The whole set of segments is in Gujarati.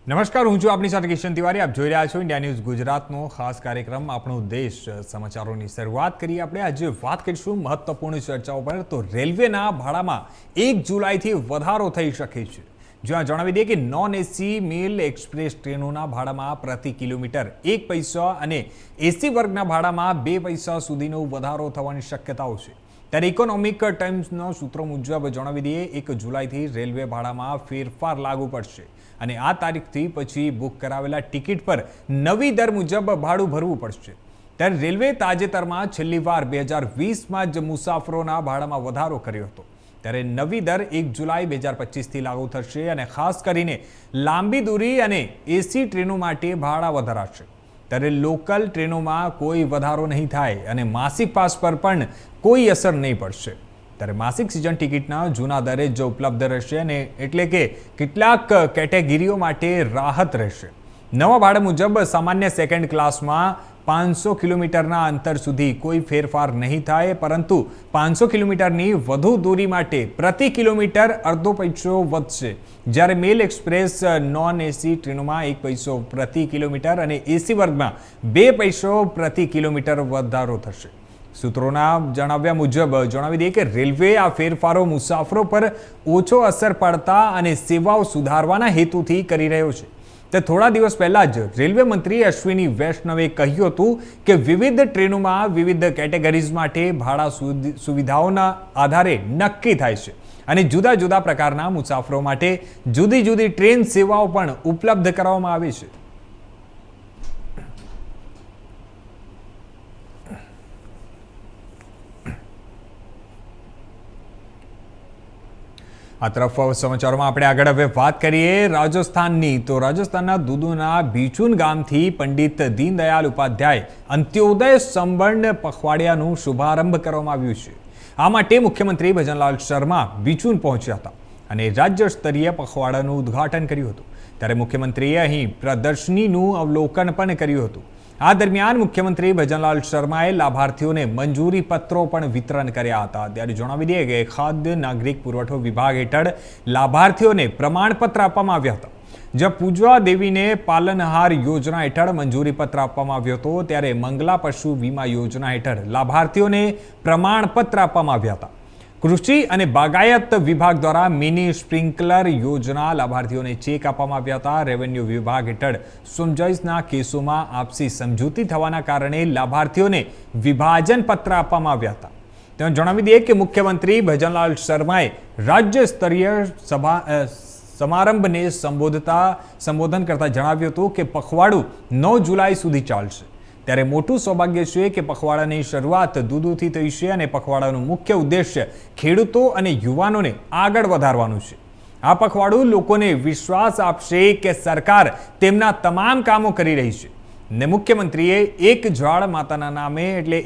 નમસ્કાર, હું છું આપની સાથે કિશન તિવારી. આપ જોઈ રહ્યા છો ઇન્ડિયા ન્યૂઝ ગુજરાતનો ખાસ કાર્યક્રમ આપણો દેશ. સમાચારોની શરૂઆત કરીએ આપણે. આજે વાત કરીશું મહત્વપૂર્ણ ચર્ચાઓ પર. તો રેલવેના ભાડામાં 1 જુલાઈથી વધારો થઈ શકે છે. જ્યાં જણાવી દઈએ કે નોન એસી મેલ એક્સપ્રેસ ટ્રેનોના ભાડામાં પ્રતિ કિલોમીટર 1 પૈસા અને એસી વર્ગના ભાડામાં 2 પૈસા સુધીનો વધારો થવાની શક્યતાઓ છે. ત્યારે ઇકોનોમિક ટાઈમ્સના સૂત્રો મુજબ જણાવી દઈએ 1 જુલાઈથી રેલવે ભાડામાં ફેરફાર લાગુ પડશે અને આ તારીખથી પછી બુક કરાવેલા ટિકિટ પર નવી દર મુજબ ભાડું ભરવું પડશે. ત્યારે રેલવે તાજેતરમાં છેલ્લી વાર 2020માં જ મુસાફરોના ભાડામાં વધારો કર્યો હતો. ત્યારે નવી દર 1 જુલાઈ 2025થી લાગુ થશે અને ખાસ કરીને લાંબી દૂરી અને એસી ટ્રેનો માટે ભાડા વધારાશે. ત્યારે લોકલ ટ્રેનોમાં કોઈ વધારો નહીં થાય અને માસિક પાસ પર પણ કોઈ અસર નહીં પડશે. ત્યારે માસિક સિઝન ટિકિટના જૂના દરે જ ઉપલબ્ધ રહેશે અને એટલે કે કેટલાક કેટેગરીઓ માટે રાહત રહેશે. નવા ભાડા મુજબ સામાન્ય સેકન્ડ ક્લાસમાં 500 કિલોમીટરના અંતર સુધી કોઈ ફેરફાર નહીં થાય, પરંતુ 500 કિલોમીટરની વધુ દૂરી માટે પ્રતિ કિલોમીટર અડધો પૈસો વધશે. જ્યારે મેલ એક્સપ્રેસ નોન એસી ટ્રેનોમાં 1 પૈસો પ્રતિ કિલોમીટર અને એસી વર્ગમાં 2 પૈસો પ્રતિ કિલોમીટર વધારો થશે. સૂત્રોના જણાવ્યા મુજબ જણાવી દઈએ કે રેલવે આ ફેરફારો મુસાફરો પર ઓછો અસર પડતા અને સેવાઓ સુધારવાના હેતુથી કરી રહ્યો છે. તે થોડા દિવસ પહેલા જ રેલવે મંત્રી અશ્વિની વૈષ્ણવે કહ્યું હતું કે વિવિધ ટ્રેનોમાં વિવિધ કેટેગરીઝ માટે ભાડા સુવિધાઓના આધારે નક્કી થાય છે અને જુદા જુદા પ્રકારના મુસાફરો માટે જુદી જુદી ટ્રેન સેવાઓ પણ ઉપલબ્ધ કરવામાં આવે છે. આ તરફ સમાચારોમાં આપણે આગળ હવે વાત કરીએ રાજસ્થાનની. તો રાજસ્થાનના દુદુના બિચુન ગામથી પંડિત દીનદયાલ ઉપાધ્યાય અંત્યોદય સંબંધ પખવાડિયાનું શુભારંભ કરવામાં આવ્યું છે. આ માટે મુખ્યમંત્રી ભજનલાલ શર્મા બિચુન પહોંચ્યા હતા અને રાજ્ય સ્તરીય પખવાડાનું ઉદ્ઘાટન કર્યું હતું. ત્યારે મુખ્યમંત્રીએ અહીં પ્રદર્શનીનું અવલોકન પણ કર્યું હતું. આ દરમિયાન મુખ્યમંત્રી ભજનલાલ શર્માએ લાભાર્થીઓને મંજૂરી પત્રો પણ વિતરણ કર્યા હતા. ત્યારે જણાવી દઈએ કે ખાદ્ય નાગરિક પુરવઠો વિભાગ હેઠળ લાભાર્થીઓને પ્રમાણપત્ર આપવામાં આવ્યા હતા. જ્યાં પૂજા દેવીને પાલનહાર યોજના હેઠળ મંજૂરી પત્ર આપવામાં આવ્યો હતો, ત્યારે મંગલા પશુ વીમા યોજના હેઠળ લાભાર્થીઓને પ્રમાણપત્ર આપવામાં આવ્યા હતા. કૃષિ અને બાગાયત વિભાગ દ્વારા મિની સ્પ્રિંકલર યોજના લાભાર્થીઓને ચેક આપવામાં આવ્યા હતા. રેવન્યુ વિભાગ હેઠળ સમજાઈશના કેસોમાં આપસી સમજૂતી થવાના કારણે લાભાર્થીઓને વિભાજન પત્ર આપવામાં આવ્યા હતા. તેમાં જણાવી દઈએ કે મુખ્યમંત્રી ભજનલાલ શર્માએ રાજ્ય સ્તરીય સમારંભને સંબોધન કરતા જણાવ્યું હતું કે પખવાડું 9 જુલાઈ સુધી ચાલશે. ત્યારે મોટું સૌભાગ્ય છે કે પખવાડાની શરૂઆત દૂધથી થઈ છે અને પખવાડાનું મુખ્ય ઉદ્દેશ્ય ખેડૂતો અને યુવાનોને આગળ વધારવાનું છે. આ પખવાડું લોકોને વિશ્વાસ આપશે કે સરકાર તેમના તમામ કામો કરી રહી છે. ને મુખ્યમંત્રીએ એક ઝાડ માતાના નામે એટલે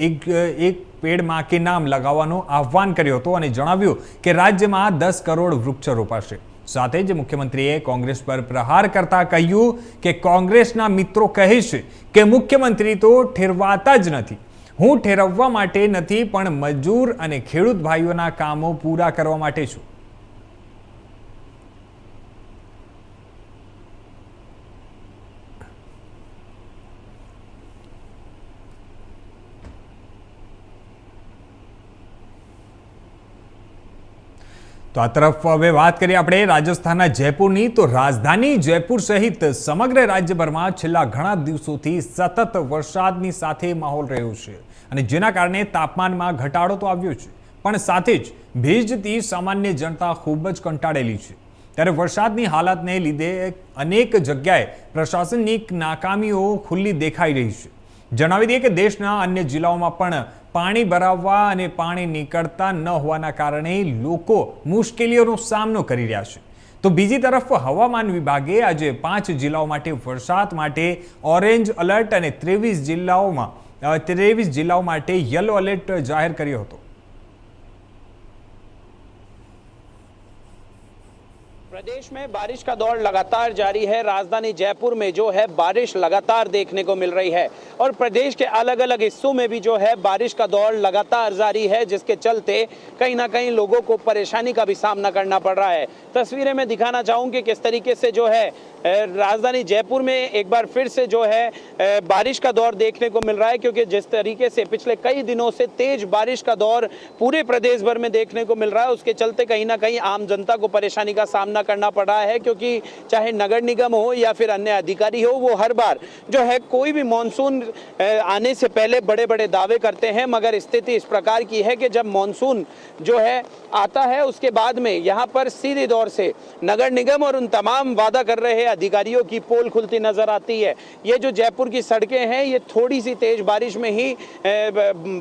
એક પેડ માં કે નામ લગાવવાનું આહ્વાન કર્યું હતું અને જણાવ્યું કે રાજ્યમાં 10 કરોડ વૃક્ષ રોપાશે. સાથે જ મુખ્યમંત્રીએ કોંગ્રેસ પર પ્રહાર કરતા કહ્યું કે કોંગ્રેસના મિત્રો કહે છે કે મુખ્યમંત્રી તો ઠેરવાતા જ નથી. હું ઠેરવવા માટે નથી, પણ મજૂર અને ખેડૂત ભાઈઓના કામો પૂરા કરવા માટે છું. તો આ તરફ હવે વાત કરીએ આપણે રાજસ્થાનના જયપુરની. તો રાજધાની જયપુર સહિત સમગ્ર રાજ્યભરમાં છેલ્લા ઘણા દિવસોથી સતત વરસાદની સાથે માહોલ રહ્યો છે અને જેના કારણે તાપમાનમાં ઘટાડો તો આવ્યો છે, પણ સાથે જ ભેજથી સામાન્ય જનતા ખૂબ જ કંટાળેલી છે. ત્યારે વરસાદની હાલતને લીધે અનેક જગ્યાએ પ્રશાસનની નાકામીઓ ખુલ્લી દેખાઈ રહી છે. જણાવી દઈએ કે દેશના અન્ય જિલ્લાઓમાં પણ પાણી ભરાવવા અને પાણી નીકળતા ન હોવાના કારણે લોકો મુશ્કેલીઓનો સામનો કરી રહ્યા છે. તો બીજી તરફ હવામાન વિભાગે આજે 5 જિલ્લાઓ માટે વરસાદ માટે ઓરેન્જ એલર્ટ અને 23 જિલ્લાઓ માટે યલો એલર્ટ જાહેર કર્યો હતો. प्रदेश में बारिश का दौर लगातार जारी है। राजधानी जयपुर में जो है बारिश लगातार देखने को मिल रही है और प्रदेश के अलग अलग हिस्सों में भी जो है बारिश का दौर लगातार जारी है, जिसके चलते कहीं ना कहीं लोगों को परेशानी का भी सामना करना पड़ रहा है। तस्वीरें मैं दिखाना चाहूँगी किस तरीके से जो है राजधानी जयपुर में एक बार फिर से जो है बारिश का दौर देखने को मिल रहा है, क्योंकि जिस तरीके से पिछले कई दिनों से तेज बारिश का दौर पूरे प्रदेश भर में देखने को मिल रहा है, उसके चलते कहीं ना कहीं आम जनता को परेशानी का सामना करना पड़ रहा है। क्योंकि चाहे नगर निगम हो या फिर अन्य अधिकारी हो, वो हर बार जो है कोई भी मानसून आने से पहले बड़े बड़े दावे करते हैं, मगर स्थिति इस प्रकार की है कि जब मानसून जो है आता है उसके बाद में यहाँ पर सीधे दौर से नगर निगम और उन तमाम वादा कर रहे अधिकारियों की पोल खुलती नजर आती है। ये जो जयपुर की सड़कें हैं ये थोड़ी सी तेज बारिश में ही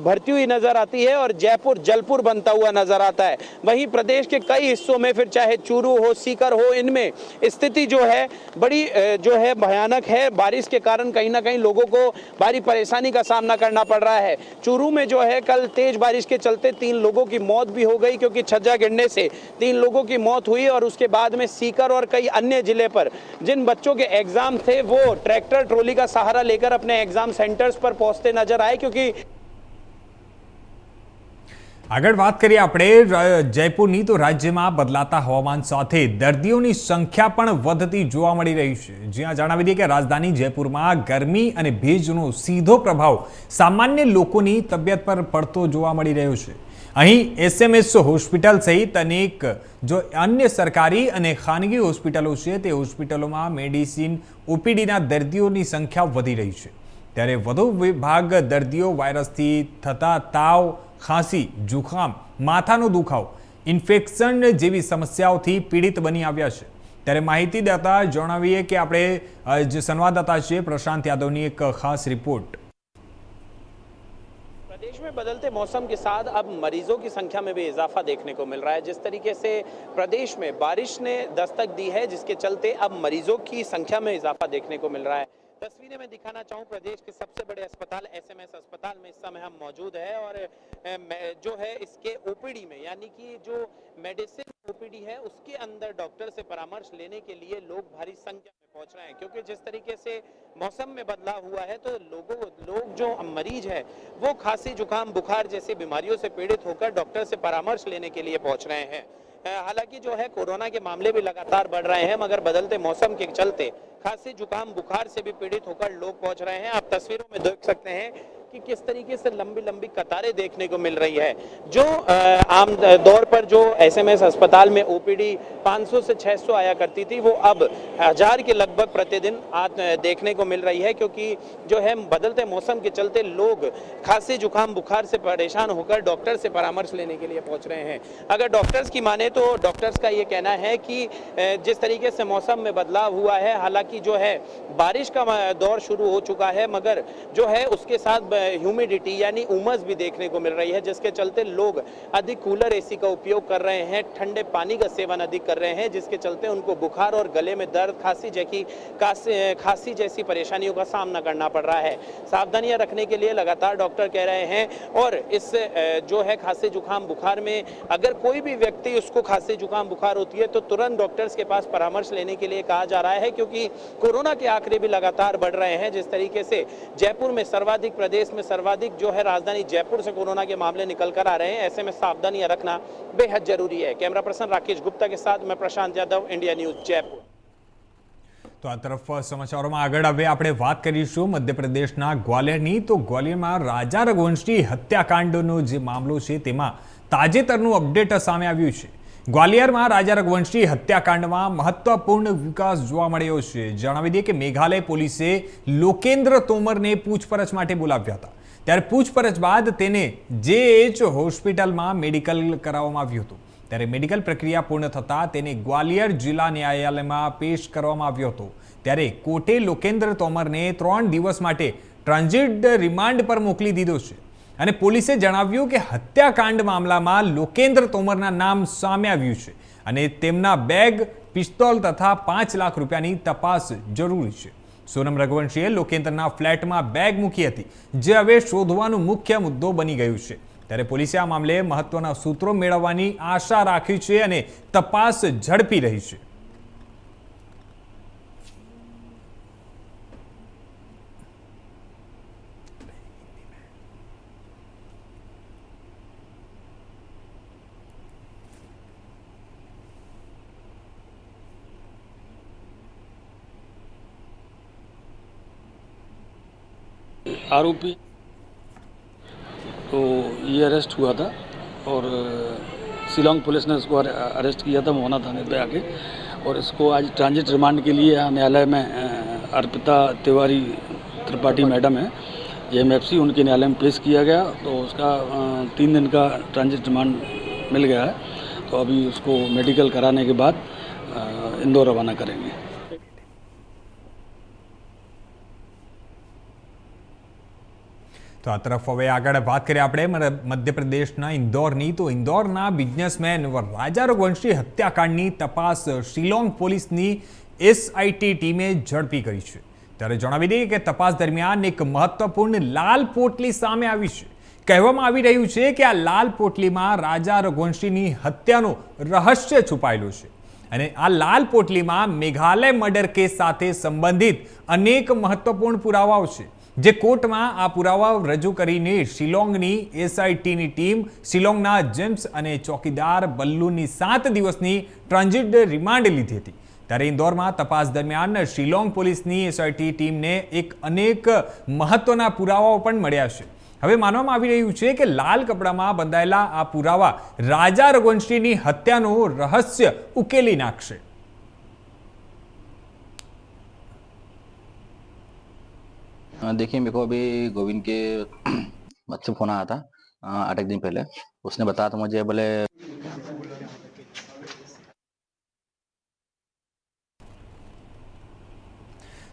भरती हुई नजर आती है और जयपुर जलपुर बनता हुआ नजर आता है। वहीं प्रदेश के कई हिस्सों में फिर चाहे चूरू हो, सीकर हो, इनमें स्थिति जो है बड़ी जो है भयानक है। बारिश के कारण कहीं ना कहीं लोगों को भारी परेशानी का सामना करना पड़ रहा है। चूरू में जो है कल तेज बारिश के चलते 3 लोगों की मौत भी हो गई, क्योंकि छज्जा गिरने से 3 लोगों की मौत हुई और उसके बाद में सीकर और कई अन्य जिले पर जिन बच्चों के एग्जाम थे वो ट्रैक्टर ट्रॉली का सहारा लेकर अपने एग्जाम सेंटर्स पर पहुंचते नजर आए। क्योंकि આગળ વાત કરીએ આપણે જયપુરની, તો રાજ્યમાં બદલાતા હવામાન સાથે દર્દીઓની સંખ્યા પણ વધતી જોવા મળી રહી છે। જ્યાં જણાવી દઈએ કે રાજધાની જયપુરમાં ગરમી અને ભેજનો સીધો પ્રભાવ સામાન્ય લોકોની તબિયત પર પડતો જોવા મળી રહ્યો છે। અહીં એસએમએસ હોસ્પિટલ સહિત અનેક જો અન્ય સરકારી અને ખાનગી હોસ્પિટલો છે તે હોસ્પિટલોમાં મેડિસિન ઓપીડીના દર્દીઓની સંખ્યા વધી રહી છે। ત્યારે વધુ ભાગ દર્દીઓ વાયરસથી થતા તાવ, ખાંસી, જુખામ, માથાનો દુખાવો, ઇન્ફેક્શન જેવી સમસ્યાઓથી પીડિત બની આવ્યા છે। ત્યારે માહિતી દેતા જણાવીએ કે આપણે જે સંવાદદાતા છે પ્રશાંત यादवની એક ખાસ रिपोर्ट। प्रदेश में बदलते मौसम के साथ अब मरीजों की संख्या में भी इजाफा देखने को मिल रहा है। जिस तरीके से प्रदेश में बारिश ने दस्तक दी है, जिसके चलते अब मरीजों की संख्या में इजाफा देखने को मिल रहा है। तस्वीरें में दिखाना चाहूँ प्रदेश के सबसे बड़े अस्पताल एसएमएस अस्पताल में इस समय हम मौजूद है और जो है इसके ओपीडी में, यानी कि जो मेडिसिन ओपीडी है उसके अंदर डॉक्टर से परामर्श लेने के लिए लोग भारी संख्या में पहुंच रहे हैं। क्योंकि जिस तरीके से मौसम में बदलाव हुआ है तो लोग जो मरीज है वो खांसी, जुकाम, बुखार जैसी बीमारियों से पीड़ित होकर डॉक्टर से परामर्श लेने के लिए पहुंच रहे हैं। हालांकि जो है कोरोना के मामले भी लगातार बढ़ रहे हैं, मगर बदलते मौसम के चलते खांसी, जुकाम, बुखार से भी पीड़ित होकर लोग पहुंच रहे हैं। आप तस्वीरों में देख सकते हैं कि किस तरीके से लंबी लंबी कतारें देखने को मिल रही है। जो आम दौर पर जो एसएमएस अस्पताल में ओपीडी 500 से 600 आया करती थी, वो अब 1000 के लगभग प्रतिदिन देखने को मिल रही है। क्योंकि जो है बदलते मौसम के चलते लोग खांसी, जुकाम, बुखार से परेशान होकर डॉक्टर से परामर्श लेने के लिए पहुंच रहे हैं। अगर डॉक्टर्स की माने तो डॉक्टर्स का ये कहना है कि जिस तरीके से मौसम में बदलाव हुआ है, हालांकि जो है बारिश का दौर शुरू हो चुका है, मगर जो है उसके साथ ह्यूमिडिटी यानी उमस भी देखने को मिल रही है, जिसके चलते लोग अधिक कूलर, एसी का उपयोग कर रहे हैं, ठंडे पानी का सेवन अधिक कर रहे हैं, जिसके चलते उनको बुखार और गले में दर्द, खांसी जैसी परेशानियों का सामना करना पड़ रहा है। सावधानियां रखने के लिए लगातार डॉक्टर कह रहे हैं और इस जो है खांसी, जुकाम, बुखार में अगर कोई भी व्यक्ति उसको खांसी, जुकाम, बुखार होती है तो तुरंत डॉक्टर्स के पास परामर्श लेने के लिए कहा जा रहा है। क्योंकि कोरोना के आंकड़े भी लगातार बढ़ रहे हैं। जिस तरीके से जयपुर में सर्वाधिक, प्रदेश में सर्वाधिक जो है राजधानी जयपुर से कोरोना के मामले निकल कर आ रहे हैं, ऐसे में सावधानियां रखना बेहद जरूरी है। कैमरा पर्सन राकेश गुप्ता के साथ मैं प्रशांत यादव, इंडिया न्यूज जयपुर। તો આ તરફ સમાચારોમાં આગળ હવે આપણે વાત કરીશું મધ્યપ્રદેશના ગ્વાલિયરની। તો ગ્વાલિયરમાં રાજા રઘુવંશી હત્યાકાંડનો જે મામલો છે તેમાં તાજેતરનું અપડેટ સામે આવ્યું છે। ગ્વાલિયરમાં રાજા રઘુવંશી હત્યાકાંડમાં મહત્વપૂર્ણ વિકાસ જોવા મળ્યો છે। જણાવી દઈએ કે મેઘાલય પોલીસે લોકેન્દ્ર તોમરને પૂછપરછ માટે બોલાવ્યા હતા। ત્યારે પૂછપરછ બાદ તેને જેએચ હોસ્પિટલમાં મેડિકલ કરાવવામાં આવ્યું હતું। ત્યારે મેડિકલ પ્રક્રિયા પૂર્ણ થતાં તેને ગ્વાલિયર જિલ્લા ન્યાયાલયમાં પેશ કરવામાં આવ્યો હતો। ત્યારે કોર્ટે લોકેન્દ્ર તોમરને 3 દિવસ માટે ટ્રાન્ઝિટ રિમાન્ડ પર મોકલી દીધો છે અને પોલીસે જણાવ્યું કે હત્યાકાંડ મામલામાં લોકેન્દ્ર તોમરના નામ સામે આવ્યું છે અને તેમના બેગ, પિસ્તોલ તથા 5 લાખ રૂપિયાની તપાસ જરૂરી છે। સોનમ રઘુવંશીએ લોકેન્દ્રના ફ્લેટમાં બેગ મૂકી હતી, જે હવે શોધવાનો મુખ્ય મુદ્દો બની ગયું છે। ત્યારે પોલીસે આ મામલે મહત્વના સૂત્રો મેળવવાની આશા રાખી છે અને તપાસ ઝડપી રહી છે। आरोपी तो ये अरेस्ट हुआ था और शिलोंग पुलिस ने इसको अरेस्ट किया था मोहना थाने पे आके, और इसको आज ट्रांजिट रिमांड के लिए यहाँ न्यायालय में अर्पिता तिवारी त्रिपाठी मैडम है JMFC, उनके न्यायालय में पेश किया गया। तो उसका 3 दिन का ट्रांजिट रिमांड मिल गया है। तो अभी उसको मेडिकल कराने के बाद इंदौर रवाना करेंगे। તો આ તરફ હવે આગળ વાત કરીએ આપણે મધ્યપ્રદેશના ઇન્દોરની, તો ઇન્દોરના બિઝનેસમેન રાજા રઘુવંશી હત્યાકાંડની તપાસ શિલોંગ પોલીસની SIT ટીમે ઝડપી કરી છે। ત્યારે જણાવી દઈએ કે તપાસ દરમિયાન એક મહત્વપૂર્ણ લાલ પોટલી સામે આવી છે। કહેવામાં આવી રહ્યું છે કે આ લાલ પોટલીમાં રાજા રઘુવંશીની હત્યાનું રહસ્ય છુપાયેલું છે અને આ લાલ પોટલીમાં મેઘાલય મર્ડર કેસ સાથે સંબંધિત અનેક મહત્વપૂર્ણ પુરાવાઓ છે, જે કોર્ટમાં આ પુરાવા રજૂ કરીને શિલોંગની SITની ટીમ શિલોંગના જેમ્સ અને ચોકીદાર બલ્લુની 7 દિવસની ટ્રાન્ઝિટ રિમાન્ડ લીધી હતી। ત્યારે ઇન્દોરમાં તપાસ દરમિયાન શિલોંગ પોલીસની SIT ટીમને અનેક મહત્વના પુરાવાઓ પણ મળ્યા છે। હવે માનવામાં આવી રહ્યું છે કે લાલ કપડામાં બંધાયેલા આ પુરાવા રાજા રઘુવંશીની હત્યાનું રહસ્ય ઉકેલી નાખશે। देखिए, मेरे को अभी गोविंद के बच्चे फोन आया था 8 दिन पहले। उसने बताया था मुझे, बोले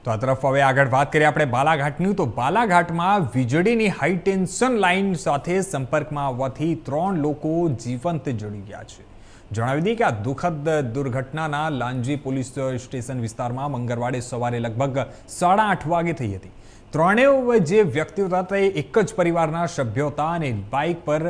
તો આ તરફ હવે આગળ વાત કરીએ આપણે બાલાઘાટની, તો બાલાઘાટમાં વીજળીની હાઈ ટેન્શન લાઇન સાથે સંપર્કમાં આવવાથી 3 લોકો જીવંત જળી ગયા છે। જણાવી દઈએ કે આ દુઃખદ દુર્ઘટનાના લાંજી પોલીસ સ્ટેશન વિસ્તારમાં મંગળવારે સવારે લગભગ 8:30 વાગે થઈ હતી। ત્રણેય જે વ્યક્તિઓ હતા તે એક જ પરિવારના સભ્યો હતા અને બાઇક પર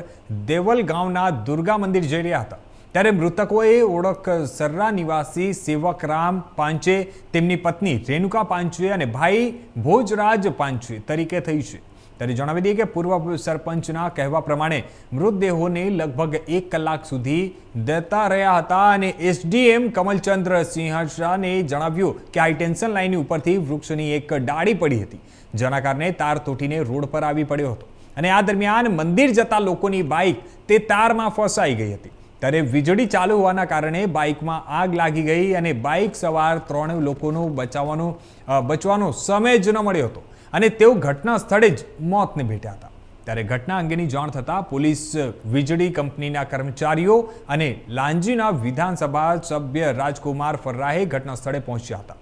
દેવલ ગામના દુર્ગા મંદિર જઈ રહ્યા હતા। ત્યારે મૃતકોએ ઓળખ સરરા નિવાસી સેવકરામ પાંચે, તેમની પત્ની રેણુકા પાંચે અને ભાઈ ભોજરાજ પાંચે તરીકે થઈ છે। ત્યારે જણાવી દઈએ કે પૂર્વ સરપંચના કહેવા પ્રમાણે મૃતદેહોને લગભગ 1 કલાક સુધી દેતા રહ્યા હતા અને SDM કમલચંદ્ર સિંહને જણાવ્યું કે હાઈ ટેન્શન લાઇનની ઉપરથી વૃક્ષની એક ડાળી પડી હતી, જેના કારણે તાર તૂટીને રોડ પર આવી પડ્યો હતો અને આ દરમિયાન મંદિર જતા લોકોની બાઇક તે તારમાં ફસાઈ ગઈ હતી। ત્યારે વીજળી ચાલુ હોવાના કારણે બાઇકમાં આગ લાગી ગઈ અને બાઇક સવાર 3 લોકોનો બચવાનો સમય જ ન મળ્યો હતો અને તેઓ ઘટના સ્થળે જ મોતને ભેટ્યા હતા। ત્યારે ઘટના અંગેની જાણ થતાં પોલીસ, વીજળી કંપનીના કર્મચારીઓ અને લાંજીના વિધાનસભા સભ્ય રાજકુમાર ફર્રાહે ઘટના સ્થળે પહોંચ્યા હતા।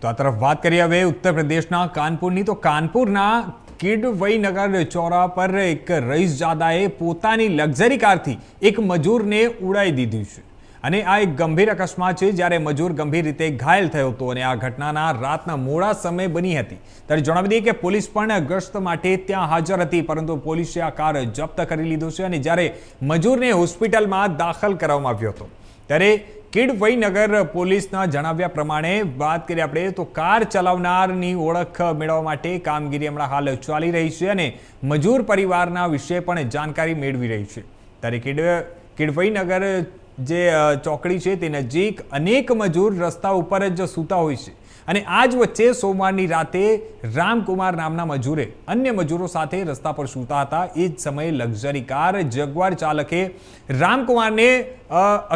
તો આ તરફ વાત કરીએ હવે ઉત્તર પ્રદેશના કાનપુરની, તો કાનપુરના કિડવઈનગર ચોરા પર એક રઈસજાદાએ પોતાની લક્ઝરી કારથી એક મજૂરને ઉડાવી દીધું છે અને આ એક ગંભીર અકસ્માત છે, જ્યારે મજૂર ગંભીર રીતે ઘાયલ થયો હતો અને આ ઘટનાના રાતના મોડા સમયે બની હતી। ત્યારે જણાવી દઈએ કે પોલીસ પણ ગસ્ત માટે ત્યાં હાજર હતી, પરંતુ પોલીસે આ કાર જપ્ત કરી લીધો છે અને જ્યારે મજૂરને હોસ્પિટલમાં દાખલ કરવામાં આવ્યો હતો। ત્યારે કિડવઈનગર પોલીસના જણાવ્યા પ્રમાણે વાત કરીએ આપણે તો કાર ચલાવનારની ઓળખ મેળવવા માટે કામગીરી હમણાં હાલ ચાલી રહી છે અને મજૂર પરિવારના વિશે પણ जानकारी મેળવી રહી છે। ત્યારે કિડવઈનગર જે ચોકડી છે તે નજીક અનેક મજૂર રસ્તા ઉપર જ સૂતા હોય છે અને આ જ વચ્ચે સોમવારની રાતે રામકુમાર નામના મજૂરે અન્ય મજૂરો સાથે રસ્તા પર સૂતા હતા। એ જ સમયે લક્ઝરી કાર જગવાર ચાલકે રામકુમારને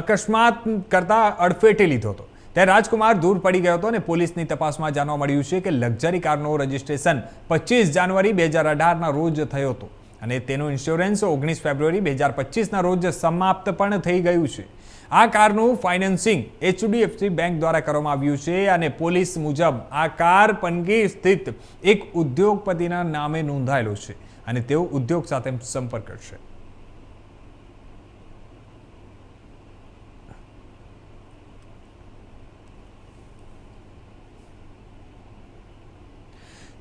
અકસ્માત કરતા અડફેટે લીધો હતો। ત્યારે રાજકુમાર દૂર પડી ગયો હતો અને પોલીસની તપાસમાં જાણવા મળ્યું છે કે લક્ઝરી કારનો રજિસ્ટ્રેશન 25 જાન્યુઆરી 2018ના રોજ થયો હતો અને તેનો ઇન્સ્યોરન્સ 19 ફેબ્રુઆરી 2025ના રોજ સમાપ્ત પણ થઈ ગયું છે। આ કારનું ફાઇનાન્સિંગ HDFC બેંક દ્વારા કરવામાં આવ્યું છે અને પોલીસ મુજબ આ કાર પનગી સ્થિત એક ઉદ્યોગપતિના નામે નોંધાયેલો છે અને તેઓ ઉદ્યોગ સાથે સંપર્ક કરશે।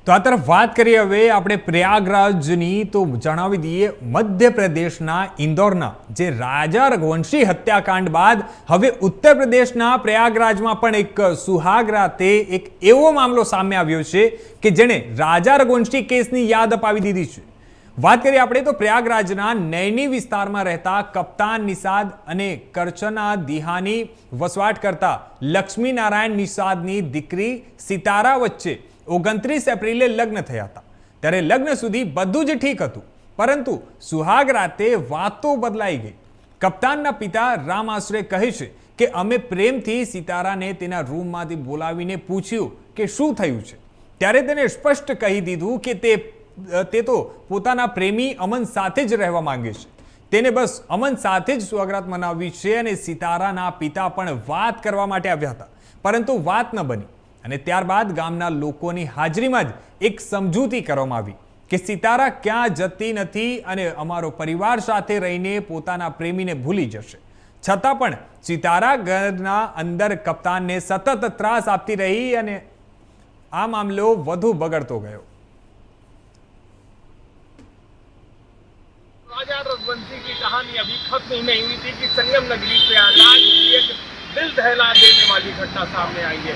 તો આ તરફ વાત કરીએ હવે આપણે પ્રયાગરાજની, તો જણાવી દઈએ મધ્યપ્રદેશના ઇન્દોરના જે રાજા રઘુવંશી હત્યાકાંડ બાદ હવે ઉત્તર પ્રદેશના પ્રયાગરાજમાં પણ એક સુહાગ રાતે એક એવો મામલો સામે આવ્યો છે કે જેણે રાજા રઘુવંશી કેસની યાદ અપાવી દીધી છે। વાત કરીએ આપણે તો પ્રયાગરાજના નૈની વિસ્તારમાં રહેતા કપ્તાન નિષાદ અને કરચના દિહાની વસવાટ કરતા લક્ષ્મીનારાયણ નિષાદની દીકરી સિતારા વચ્ચે 29 એપ્રિલે લગ્ન થયા હતા. ત્યારે લગ્ન સુધી બધું જ ઠીક હતું, પરંતુ સુહાગ રાતે વાતો બદલાઈ ગઈ. કપ્તાનના પિતા રામ આશરે કહે છે કે અમે પ્રેમથી સિતારાને તેના રૂમમાંથી બોલાવીને પૂછ્યું કે શું થયું છે. ત્યારે તેને સ્પષ્ટ કહી દીધું કે તે તો પોતાના પ્રેમી અમન સાથે જ રહેવા માંગે છે. તેને બસ અમન સાથે જ સુહાગરાત મનાવવી છે. અને સિતારાના પિતા પણ વાત કરવા માટે આવ્યા હતા, પરંતુ વાત ન બની. અને ત્યારબાદ ગામના લોકોની હાજરીમાં જ એક સમજૂતી કરવામાં આવી કે સિતારા ક્યાં જતી નથી અને અમારો પરિવાર સાથે રહીને પોતાના પ્રેમીને ભૂલી જશે. છતાં પણ સિતારા ઘરના અંદર કપ્તાનને સતત ત્રાસ આપતી રહી અને આ મામલો વધુ બગડતો ગયો. राजा रघुवंशी की कहानी अभी खत्म ही नहीं हुई थी कि संगम नगरी प्रयागराज की एक दिल दहला देने वाली घटना सामने आई है.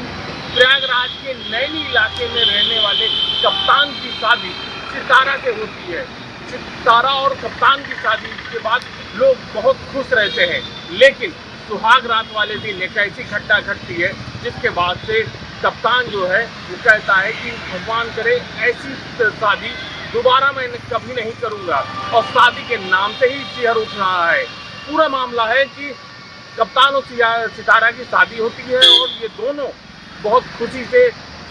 प्रयागराज के नैनी इलाके में रहने वाले कप्तान की शादी सितारा से होती है. सितारा और कप्तान की शादी के बाद लोग बहुत खुश रहते हैं, लेकिन सुहाग रात वाले दिन एक ऐसी घटना घटती है जिसके बाद से कप्तान जो है वो कहता है कि भगवान करे ऐसी शादी दोबारा मैं कभी नहीं करूंगा, और शादी के नाम से ही चेहर उठ रहा है. पूरा मामला है कि कप्तान और सितारा की शादी होती है और ये दोनों बहुत खुशी से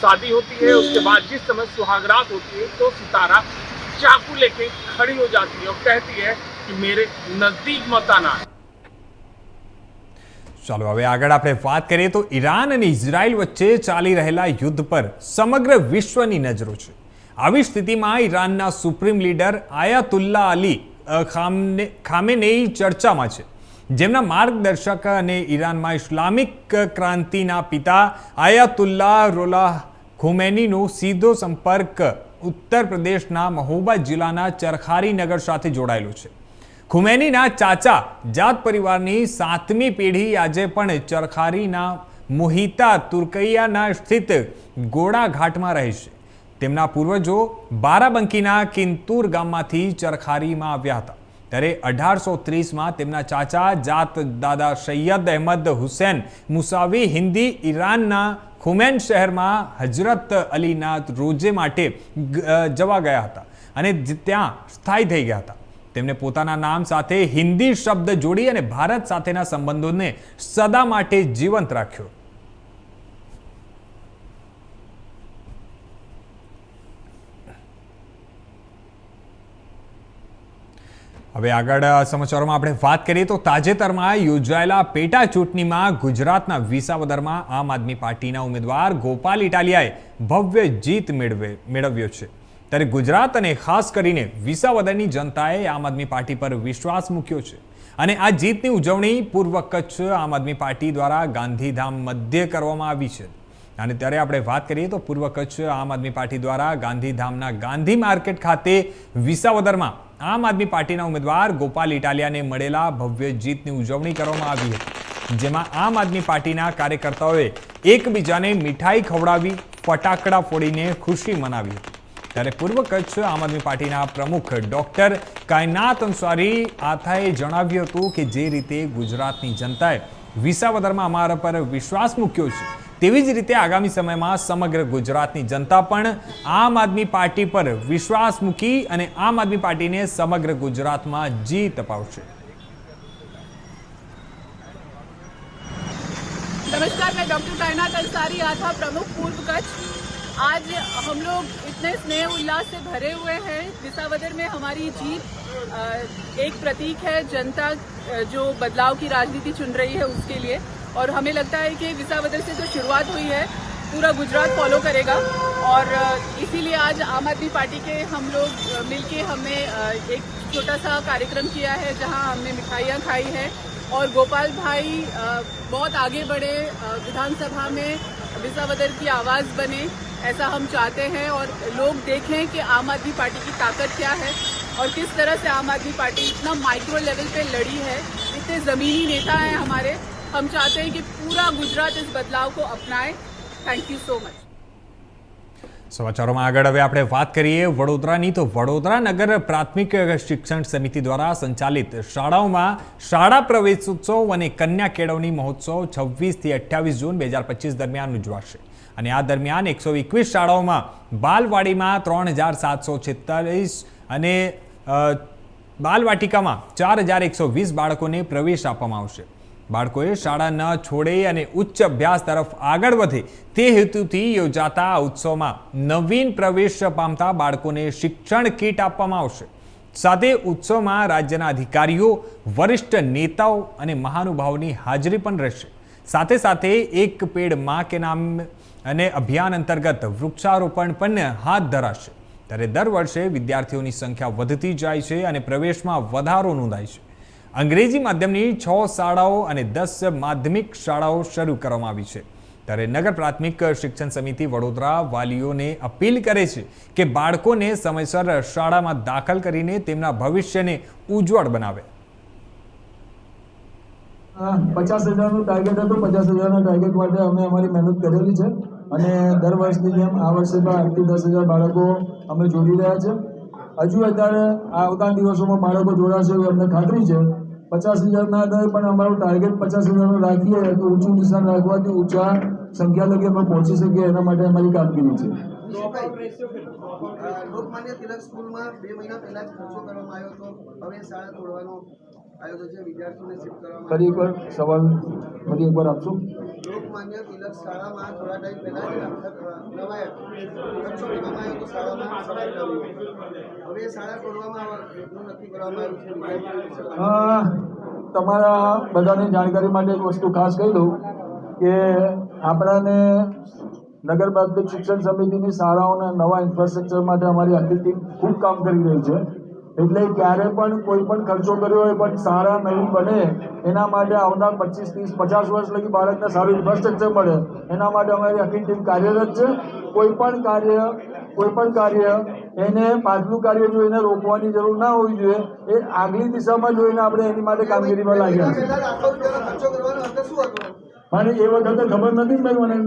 शादी होती है. उसके बाद जिस समय सुहागरात होती है तो सितारा चाकू लेके खड़ी हो जाती है और कहती है कि मेरे नजदीक मत आना. ચાલો હવે આગળ આપણે વાત કરીએ તો ઈરાન અને ઇઝરાયલ વચ્ચે ચાલી રહેલા યુદ્ધ પર સમગ્ર વિશ્વની નજરો છે. આવી સ્થિતિમાં ઈરાનના સુપ્રીમ લીડર આયાતુલ્લા અલી ખામેનેઈ ચર્ચામાં છે, જેમના માર્ગદર્શક અને ઈરાનમાં ઇસ્લામિક ક્રાંતિના પિતા આયાતુલ્લા રોલાહ ખોમેનીનો સીધો સંપર્ક ઉત્તર પ્રદેશના મહોબા જિલ્લાના ચરખારી નગર સાથે જોડાયેલો છે. ખુમેનીના ચાચા જાત પરિવારની 7મી પેઢી આજે પણ ચરખારીના મોહિતા તુર્કૈયાના સ્થિત ગોળા ઘાટમાં રહે છે. તેમના પૂર્વજો બારાબંકીના કિંતુર ગામમાંથી ચરખારીમાં આવ્યા હતા. ત્યારે 1830માં તેમના ચાચા જાત દાદા સૈયદ અહેમદ હુસૈન મુસાવી હિન્દી ઈરાનના ખુમેન શહેરમાં હજરત અલીના રોજે માટે જવા ગયા હતા અને ત્યાં સ્થાયી થઈ ગયા હતા. તેમણે પોતાના નામ સાથે હિન્દી શબ્દ જોડી અને ભારત સાથેના સંબંધોને સદા માટે જીવંત રાખ્યો. હવે આગળ સમાચારોમાં આપણે વાત કરીએ તો તાજેતરમાં યોજાયેલા પેટા ચૂંટણીમાં ગુજરાતના વિસાવદરમાં આમ આદમી પાર્ટીના ઉમેદવાર ગોપાલ ઇટાલિયાએ ભવ્ય જીત મેળવ્યો છે. ત્યારે ગુજરાત અને ખાસ કરીને વિસાવદરની જનતાએ આમ આદમી પાર્ટી પર વિશ્વાસ મૂક્યો છે અને આ જીતની ઉજવણી પૂર્વ કચ્છ આમ આદમી પાર્ટી દ્વારા ગાંધીધામ મધ્યે કરવામાં આવી છે. અને ત્યારે આપણે વાત કરીએ તો પૂર્વ કચ્છ આમ આદમી પાર્ટી દ્વારા ગાંધીધામના ગાંધી માર્કેટ ખાતે વિસાવદરમાં આમ આદમી પાર્ટીના ઉમેદવાર ગોપાલ ઇટાલિયાને મળેલા ભવ્ય જીતની ઉજવણી કરવામાં આવી હતી, જેમાં આમ આદમી પાર્ટીના કાર્યકર્તાઓએ એકબીજાને મીઠાઈ ખવડાવી ફટાકડા ફોડીને ખુશી મનાવી હતી. ત્યારે પૂર્વ કચ્છ આમ આદમી પાર્ટીના પ્રમુખ ડોક્ટર કાયનાત અંસારી આથાએ જણાવ્યું હતું કે જે રીતે ગુજરાતની જનતાએ વિસાવદરમાં અમારા પર વિશ્વાસ મૂક્યો છે, તેવી જ રીતે આગામી સમયમાં સમગ્ર ગુજરાતની જનતા પણ આમ આદમી પાર્ટી પર વિશ્વાસ મૂકી અને આમ આદમી પાર્ટીને સમગ્ર ગુજરાતમાં જીત અપાવશે. नमस्कार, मैं डॉक्टर कायनात अंसारी आथा, प्रमुख पूर्व कच्छ. आज हम लोग इतने स्नेह उल्लास से भरे हुए हैं. विसावदर में हमारी जीत एक प्रतीक है जनता जो बदलाव की राजनीति चुन रही है उसके लिए, और हमें लगता है कि विसावदर से जो शुरुआत हुई है पूरा गुजरात फॉलो करेगा. और इसीलिए आज आम आदमी पार्टी के हम लोग मिलके हमने एक छोटा सा कार्यक्रम किया है जहां हमने मिठाइयाँ खाई है और गोपाल भाई बहुत आगे बढ़े, विधानसभा में विसावदर की आवाज़ बने, ऐसा हम चाहते हैं. और लोग देखें कि आम आदमी पार्टी की ताकत क्या है और किस तरह से आम आदमी पार्टी इतना माइक्रो लेवल पे लड़ी है. इतने ज़मीनी नेता हैं हमारे. हम चाहते हैं कि पूरा गुजरात इस बदलाव को अपनाए. Thank you so much. સમાચારોમાં આગળ હવે આપણે વાત કરીએ વડોદરાની. તો વડોદરા નગર પ્રાથમિક શિક્ષણ સમિતિ દ્વારા સંચાલિત શાળાઓમાં શાળા પ્રવેશોત્સવ અને કન્યા કેળવણી મહોત્સવ 26 થી 28 જૂન 2025 દરમિયાન ઉજવાશે. અને આ દરમિયાન 121 શાળાઓમાં બાલવાડીમાં 3746 અને બાલવાટિકામાં 4120 બાળકોને પ્રવેશ આપવામાં આવશે. બાળકોએ શાળા ન છોડે અને ઉચ્ચ અભ્યાસ તરફ આગળ વધે તે હેતુથી યોજાતા આ ઉત્સવમાં નવીન પ્રવેશ પામતા બાળકોને શિક્ષણ કીટ આપવામાં આવશે. સાથે ઉત્સવમાં રાજ્યના અધિકારીઓ, વરિષ્ઠ નેતાઓ અને મહાનુભાવોની હાજરી પણ રહેશે. સાથે સાથે એક પેડ માં કે નામ અને અભિયાન અંતર્ગત વૃક્ષારોપણ પણ હાથ ધરાશે. ત્યારે દર વર્ષે વિદ્યાર્થીઓની સંખ્યા વધતી જાય છે અને પ્રવેશમાં વધારો નોંધાય છે. અંગ્રેજી માધ્યમની 6 શાળાઓ અને 10 માધ્યમિક શાળાઓ શરૂ કરવામાં આવી છે. ત્યારે નગર પ્રાથમિક શિક્ષણ સમિતિ વડોદરા વાલીઓને અપીલ કરે છે કે બાળકોને સમયસર શાળામાં દાખલ કરીને તેમના ભવિષ્યને ઉજ્જવળ બનાવે. 50,000નું ટાર્ગેટ હતું. 50,000ના ટાર્ગેટ માટે અમે અમારી મહેનત કરેલી છે અને દર વર્ષની જેમ આ વર્ષે પણ 8 થી 10,000 બાળકો અમે જોડી રહ્યા છે. હજુ અત્યારે આવતા દિવસોમાં બાળકો જોડાશે એવી અમને ખાતરી છે. 50,000 ના આધારે પણ અમારું ટાર્ગેટ 50,000નું રાખીએ તો ઊંચું નિશાન રાખવાથી ઊંચા સંખ્યા લગી અમે પહોંચી શકીએ એના માટે અમારી કામગીરી છે. લોકમાન્ય તિલક સ્કૂલમાં 2 મહિના પહેલા જ ખર્ચો કરવામાં આવ્યો હતો. હવે શાળા તોડવાનો આયોજન છે, વિદ્યાર્થીઓને શિફ્ટ કરવામાં. ફરી એકવાર સવાલ ફરી એકવાર આપશો. લોકમાન્ય તિલક શાળામાં થોડા ટાઈમ પહેલા જ ખર્ચો કરવામાં આવ્યો હતો શાળામાં સફાઈ કરવી. હવે શાળા તોડવામાં એટલું નક્કી કરવામાં આવ્યું છે. તમારા બધાની જાણકારી માટે એક વસ્તુ ખાસ કહી દઉં કે આપણાને નગર પ્રાથમિક શિક્ષણ સમિતિની શાળાઓના નવા ઇન્ફ્રાસ્ટ્રક્ચર માટે અમારી આખી ટીમ ખૂબ કામ કરી રહી છે. એટલે ક્યારે પણ કોઈ પણ ખર્ચો કર્યો હોય પણ શાળા નવી બને એના માટે આવનાર 25, 30, 50 વર્ષ લગી બાળકને સારું ઇન્ફ્રાસ્ટ્રક્ચર મળે એના માટે અમારી આખી ટીમ કાર્યરત છે. કોઈ પણ કાર્ય એને પાછલું કાર્ય જોઈને રોકવાની જરૂર ના હોવી જોઈએ. એ આગલી દિશામાં જોઈને આપણે એની માટે કામગીરીમાં લાગ્યા છે. મને એ વખતે ખબર નથી મને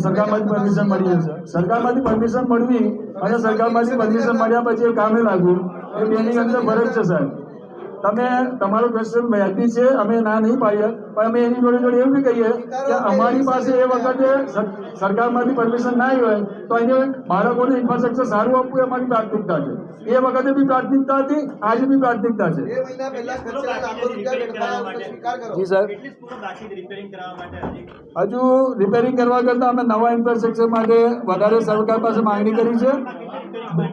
સરકારમાંથી પરમિશન મળી હશે. સરકારમાંથી પરમિશન મળવી અને સરકારમાંથી પરમિશન મળ્યા પછી એ કામે લાગ્યું એ બેની અંદર ફરક છે સાહેબ. તમે તમારો ક્વેશ્ચન વ્યાજબી છે, અમે ના નહીં પાડીએ, પણ અમે એની જોડે જોડે એવું બી કહીએ કે અમારી પાસે એ વખતે સરકારમાંથી પરમિશન ના આવી હોય તો એને બાળકોને ઇન્ફ્રાસ્ટ્રક્ચર સારું આપવું એ અમારી પ્રાથમિકતા છે. એ વખતે બી પ્રાથમિકતા હતી, આજે બી પ્રાથમિકતા છે. જી સાહેબ, હજુ રિપેરિંગ કરવા કરતાં અમે નવા ઇન્ફ્રાસ્ટ્રક્ચર માટે વધારે સરકાર પાસે માંગણી કરી છે.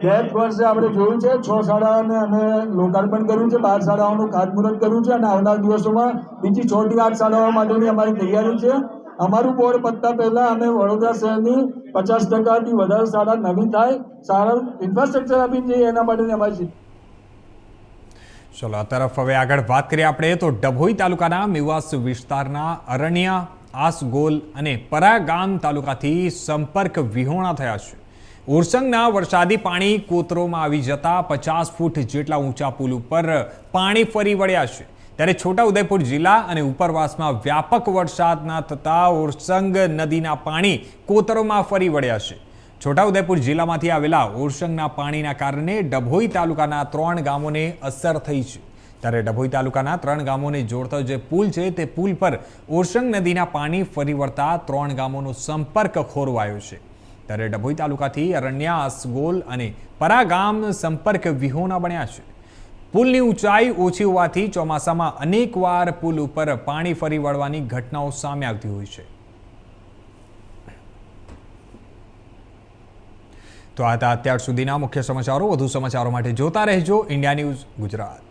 ગત વર્ષે આપણે જોયું છે 6 શાળાઓને અમે લોકાર્પણ કર્યું છે, 12 શાળાઓનું ખાતમુહૂર્ત કર્યું છે અને આવનાર દિવસોમાં બીજી 6 થી 8 શાળાઓ માટેની અમારી તૈયારી છે. અમારું બોર્ડ પતતા પહેલા અમે વડોદરા શહેરની 50% વધારે શાળા નવી થાય, સારા ઇન્ફ્રાસ્ટ્રક્ચર આપી જઈએ એના માટેની અમારી. ચલો આ તરફ હવે આગળ વાત કરીએ આપણે. તો ડભોઈ તાલુકાના મેવાસ વિસ્તારના અરણ્યા, આસગોલ અને પરા ગામ તાલુકાથી સંપર્ક વિહોણા થયા છે. ઓરસંગના વરસાદી પાણી કોતરોમાં આવી જતા 50 ફૂટ જેટલા ઊંચા પુલ ઉપર પાણી ફરી વળ્યા છે. ત્યારે છોટાઉદેપુર જિલ્લા અને ઉપરવાસમાં વ્યાપક વરસાદના થતા ઓરસંગ નદીના પાણી કોતરોમાં ફરી વળ્યા છે. છોટાઉદેપુર જિલ્લામાંથી આવેલા ઓરસંગના પાણીના કારણે ડભોઈ તાલુકાના 3 ગામોને અસર થઈ છે. ત્યારે ડભોઈ તાલુકાના 3 ગામોને જોડતો જે પુલ છે તે પુલ પર ઓરસંગ નદીના પાણી ફરી વળતા 3 ગામોનો સંપર્ક ખોરવાયો છે. ત્યારે ડભોઈ તાલુકાથી અરણ્યા, આસગોલ અને પરા ગામ સંપર્ક વિહોણા બન્યા છે. પુલની ઊંચાઈ ઓછી હોવાથી ચોમાસામાં અનેકવાર પુલ ઉપર પાણી ફરી વળવાની ઘટનાઓ સામે આવતી હોય છે. તો આ હતા અત્યાર સુધીના મુખ્ય સમાચારો. વધુ સમાચારો માટે જોતા રહેજો ઇન્ડિયા ન્યૂઝ ગુજરાત.